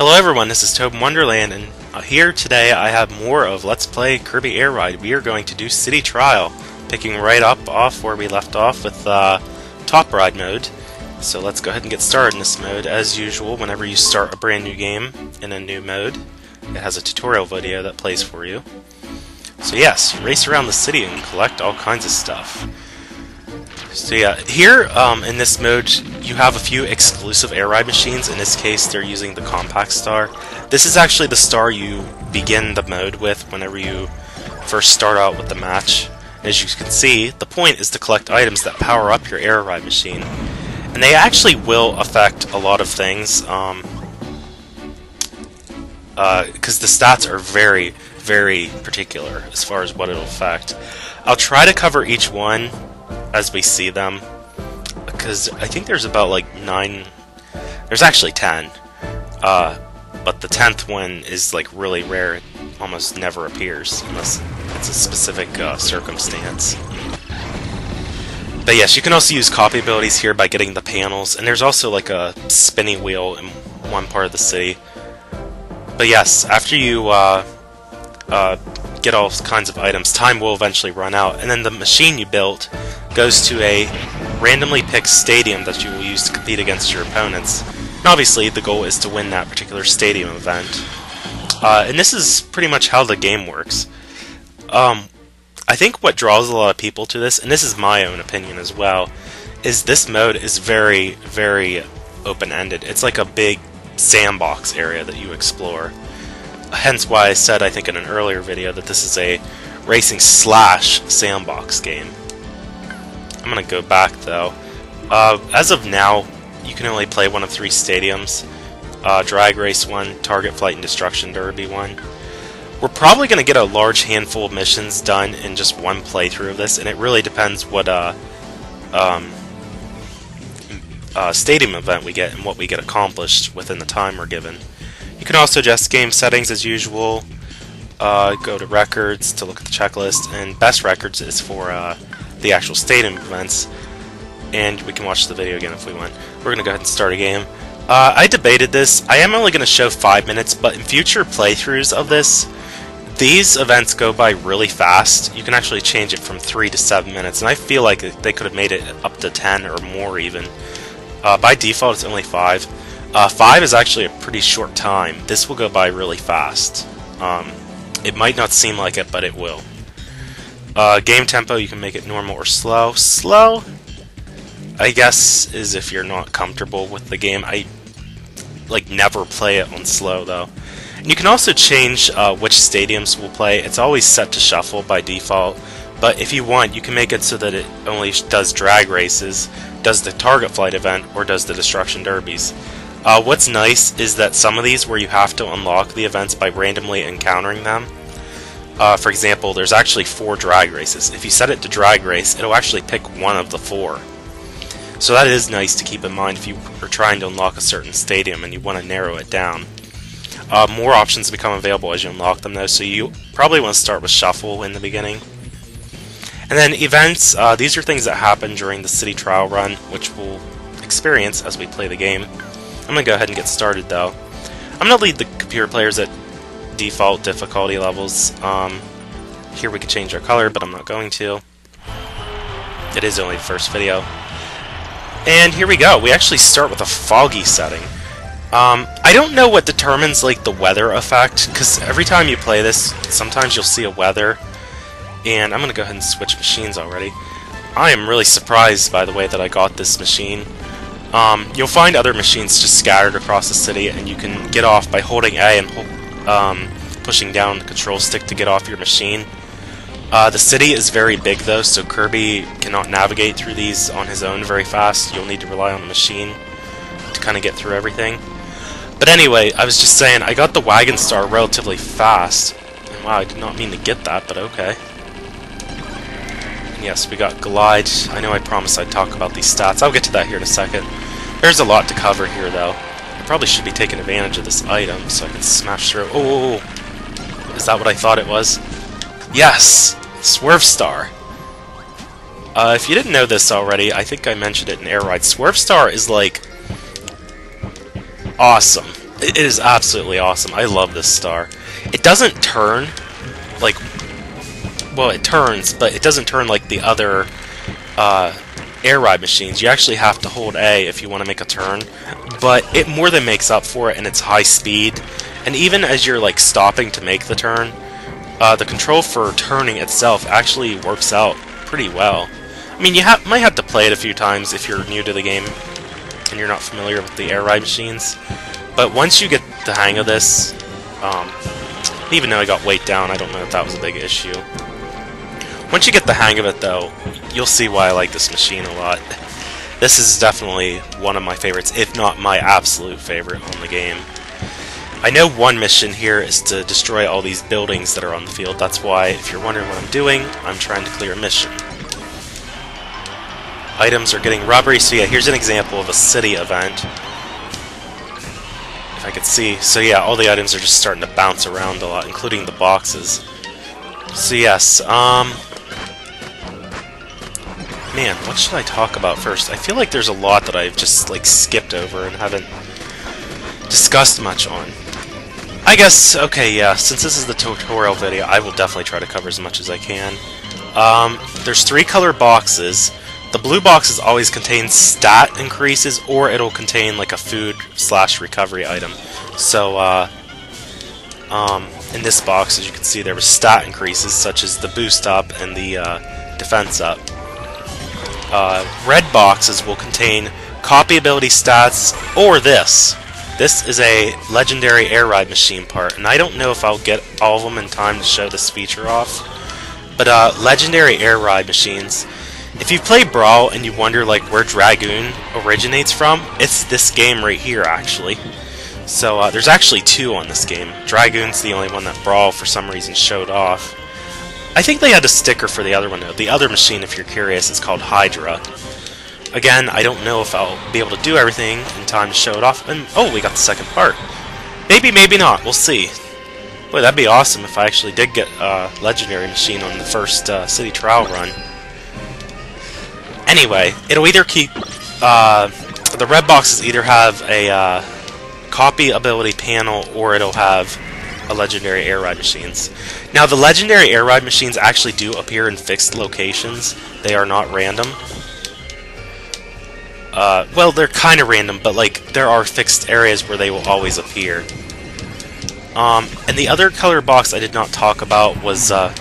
Hello everyone, this is ToadinWonderland, and here today I have more of Let's Play Kirby Air Ride. We are going to do City Trial, picking right up off where we left off with Top Ride mode. So let's go ahead and get started in this mode. As usual, whenever you start a brand new game in a new mode, it has a tutorial video that plays for you. So yes, race around the city and collect all kinds of stuff. So yeah, here in this mode you have a few exclusive air ride machines. In this case they're using the compact star. This is actually the star you begin the mode with whenever you first start out with the match. As you can see, the point is to collect items that power up your air ride machine. And they actually will affect a lot of things, because the stats are very, very particular as far as what it'll affect. I'll try to cover each one as we see them, because I think there's about like 9, there's actually 10, but the 10th one is like really rare. It almost never appears unless it's a specific circumstance. But yes, you can also use copy abilities here by getting the panels, and there's also like a spinning wheel in one part of the city. But yes, after you get all kinds of items, time will eventually run out, and then the machine you built goes to a randomly picked stadium that you will use to compete against your opponents. And obviously the goal is to win that particular stadium event. And this is pretty much how the game works. I think what draws a lot of people to this, and this is my own opinion as well, is this mode is very, very open-ended. It's like a big sandbox area that you explore. Hence why I said, I think in an earlier video, that this is a racing / sandbox game. I'm gonna go back though. As of now, you can only play one of 3 stadiums. Drag Race 1, Target Flight and Destruction Derby 1. We're probably gonna get a large handful of missions done in just one playthrough of this, and it really depends what stadium event we get and what we get accomplished within the time we're given. You can also adjust game settings as usual. Go to records to look at the checklist, and best records is for the actual stadium events, and we can watch the video again if we want. We're going to go ahead and start a game. I debated this. I am only going to show 5 minutes, but in future playthroughs of this, these events go by really fast. You can actually change it from 3 to 7 minutes, and I feel like they could have made it up to 10 or more even. By default it's only 5. 5 is actually a pretty short time. This will go by really fast. It might not seem like it, but it will. Game tempo, you can make it normal or slow. Slow, I guess, is if you're not comfortable with the game. I never play it on slow though. And you can also change which stadiums will play. It's always set to shuffle by default, but if you want, you can make it so that it only does drag races, does the target flight event, or does the destruction derbies. What's nice is that some of these where you have to unlock the events by randomly encountering them. For example, there's actually 4 drag races. If you set it to drag race, it'll actually pick one of the 4. So that is nice to keep in mind if you are trying to unlock a certain stadium and you want to narrow it down. More options become available as you unlock them though, so you probably want to start with shuffle in the beginning. And then events, these are things that happen during the city trial run, which we'll experience as we play the game. I'm going to go ahead and get started though. I'm going to lead the computer players at default difficulty levels. Here we can change our color, but I'm not going to. It is only the first video. And here we go. We actually start with a foggy setting. I don't know what determines like the weather effect, because every time you play this, sometimes you'll see a weather. And I'm going to go ahead and switch machines already. I am really surprised by the way that I got this machine. You'll find other machines just scattered across the city, and you can get off by holding A and pushing down the control stick to get off your machine. The city is very big though, so Kirby cannot navigate through these on his own very fast. You'll need to rely on the machine to kind of get through everything. But anyway, I was just saying, I got the wagon star relatively fast. And wow, I did not mean to get that, but okay. And yes, we got glide. I know I promised I'd talk about these stats. I'll get to that here in a second. There's a lot to cover here though. I probably should be taking advantage of this item so I can smash through. Oh, is that what I thought it was? Yes! Swerve Star. If you didn't know this already, I think I mentioned it in Air Ride. Swerve Star is like awesome. It is absolutely awesome. I love this star. It doesn't turn like, well, it turns, but it doesn't turn like the other air ride machines. You actually have to hold A if you want to make a turn, but it more than makes up for it in its high speed. And even as you're like stopping to make the turn, the control for turning itself actually works out pretty well. I mean, you might have to play it a few times if you're new to the game and you're not familiar with the air ride machines. But once you get the hang of this, even though I got weight down, I don't know if that was a big issue. Once you get the hang of it, though, you'll see why I like this machine a lot. This is definitely one of my favorites, if not my absolute favorite on the game. I know one mission here is to destroy all these buildings that are on the field. That's why, if you're wondering what I'm doing, I'm trying to clear a mission. Items are getting rubbery, so yeah, here's an example of a city event. If I could see. So yeah, all the items are just starting to bounce around a lot, including the boxes. So yes, man, what should I talk about first? I feel like there's a lot that I've just like skipped over and haven't discussed much on. I guess, okay, yeah, since this is the tutorial video, I will definitely try to cover as much as I can. There's 3 color boxes. The blue boxes always contain stat increases, or it'll contain like a food/recovery item. So, in this box, as you can see, there were stat increases, such as the boost up and the defense up. Red boxes will contain copy ability stats, or this. This is a legendary air ride machine part, and I don't know if I'll get all of them in time to show this feature off. But legendary air ride machines, if you play Brawl and you wonder like where Dragoon originates from, it's this game right here actually. So there's actually 2 on this game. Dragoon's the only one that Brawl for some reason showed off. I think they had a sticker for the other one though. The other machine, if you're curious, is called Hydra. Again, I don't know if I'll be able to do everything in time to show it off. And oh, we got the second part. Maybe, maybe not. We'll see. Boy, that'd be awesome if I actually did get a legendary machine on the first city trial run. Anyway, it'll either keep... the red boxes either have a copy ability panel, or it'll have a legendary air ride machines. Now, the legendary air ride machines actually do appear in fixed locations. They are not random. Well, they're kind of random, but like there are fixed areas where they will always appear. And the other color box I did not talk about was, oh,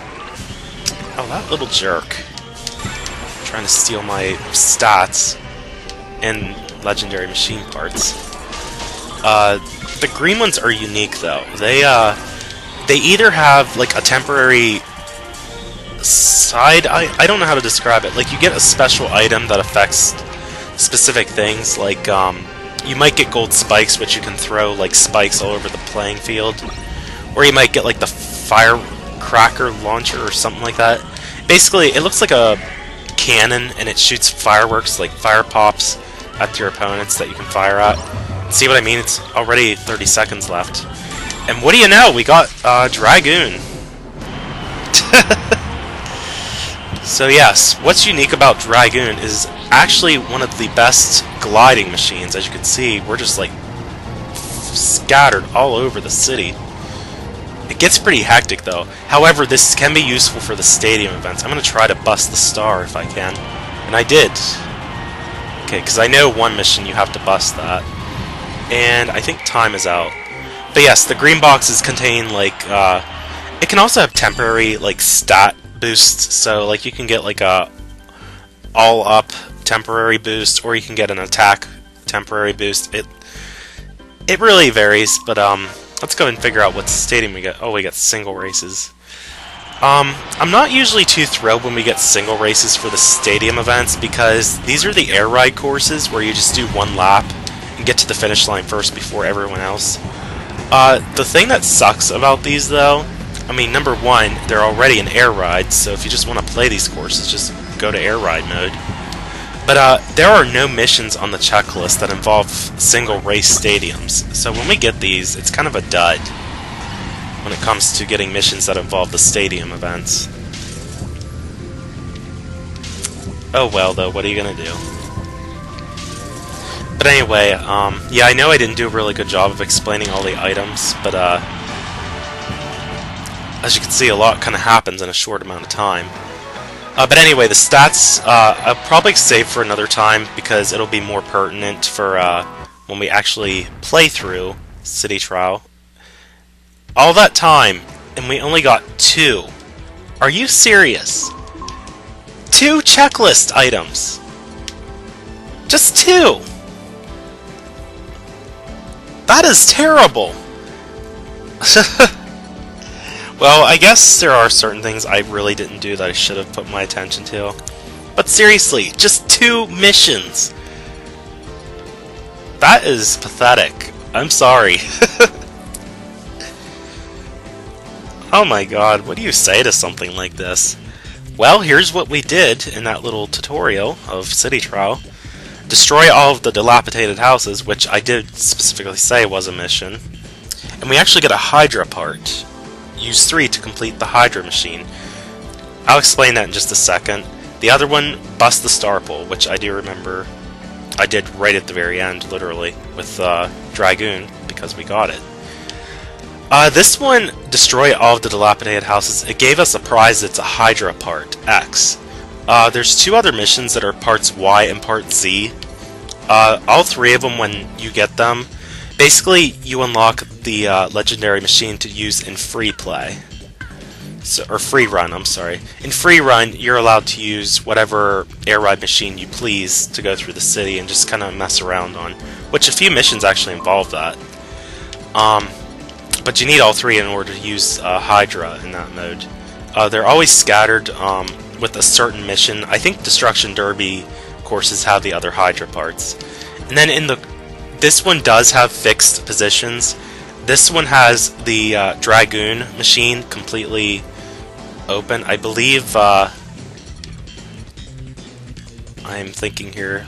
that little jerk. Trying to steal my stats and legendary machine parts. The green ones are unique though. They either have like a temporary side, I don't know how to describe it. Like you get a special item that affects specific things, like you might get gold spikes, which you can throw like spikes all over the playing field, or you might get like the firecracker launcher or something like that. Basically, it looks like a cannon and it shoots fireworks, like fire pops at your opponents that you can fire at. See what I mean? It's already 30 seconds left. And what do you know? We got Dragoon. So yes, what's unique about Dragoon is actually one of the best gliding machines. As you can see, we're just like scattered all over the city. It gets pretty hectic though. However, this can be useful for the stadium events. I'm going to try to bust the star if I can. And I did. Okay, because I know one mission you have to bust that. And I think time is out. But yes, the green boxes contain like, it can also have temporary like stat boosts. So like you can get like a all up temporary boost, or you can get an attack temporary boost. It really varies, but let's go and figure out what stadium we get. Oh, we got single races. I'm not usually too thrilled when we get single races for the stadium events, because these are the air ride courses where you just do one lap and get to the finish line first before everyone else. The thing that sucks about these though, I mean, number one, they're already an air ride, so if you just want to play these courses, just go to air ride mode. But there are no missions on the checklist that involve single race stadiums, so when we get these, it's kind of a dud when it comes to getting missions that involve the stadium events. Oh well though, what are you gonna do? But anyway, yeah, I know I didn't do a really good job of explaining all the items, but as you can see, a lot kind of happens in a short amount of time. But anyway, the stats, I'll probably save for another time because it'll be more pertinent for when we actually play through City Trial. All that time, and we only got 2. Are you serious? 2 checklist items. Just 2. That is terrible. Well, I guess there are certain things I really didn't do that I should have put my attention to. But seriously, just 2 missions. That is pathetic. I'm sorry. Oh my god, what do you say to something like this? Well, here's what we did in that little tutorial of City Trial. Destroy all of the dilapidated houses, which I did specifically say was a mission. And we actually get a Hydra part. Use 3 to complete the Hydra machine. I'll explain that in just a second. The other one, bust the star pole, which I do remember I did right at the very end, literally, with Dragoon, because we got it. This one, destroy all of the dilapidated houses. It gave us a prize that's a Hydra part, X. There's 2 other missions that are parts Y and part Z. All 3 of them, when you get them, basically you unlock the legendary machine to use in free play. Or free run, I'm sorry. In free run, you're allowed to use whatever air ride machine you please to go through the city and just kind of mess around on. Which a few missions actually involve that. But you need all 3 in order to use Hydra in that mode. They're always scattered with a certain mission. I think Destruction Derby courses have the other Hydra parts. And then in this one does have fixed positions. This one has the Dragoon machine completely open. I believe I'm thinking here.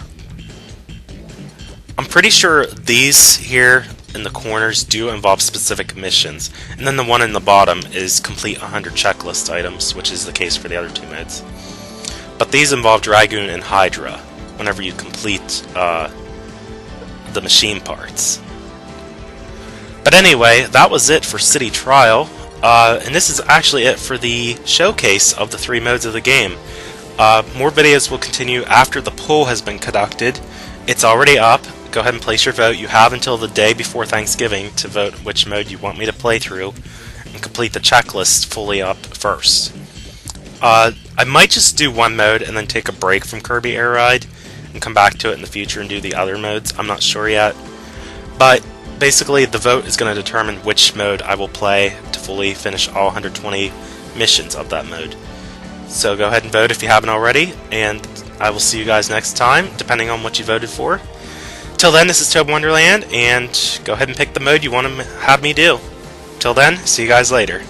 I'm pretty sure these here in the corners do involve specific missions, and then the one in the bottom is complete 100 checklist items, which is the case for the other 2 modes. But these involve Dragoon and Hydra whenever you complete the machine parts. But anyway, that was it for City Trial, and this is actually it for the showcase of the 3 modes of the game. More videos will continue after the poll has been conducted. It's already up. Go ahead and place your vote. You have until the day before Thanksgiving to vote which mode you want me to play through and complete the checklist fully up first. I might just do one mode and then take a break from Kirby Air Ride and come back to it in the future and do the other modes. I'm not sure yet. But basically the vote is going to determine which mode I will play to fully finish all 120 missions of that mode. So go ahead and vote if you haven't already, and I will see you guys next time, depending on what you voted for. Till then, this is ToadinWonderland, and go ahead and pick the mode you want to have me do. Till then, see you guys later.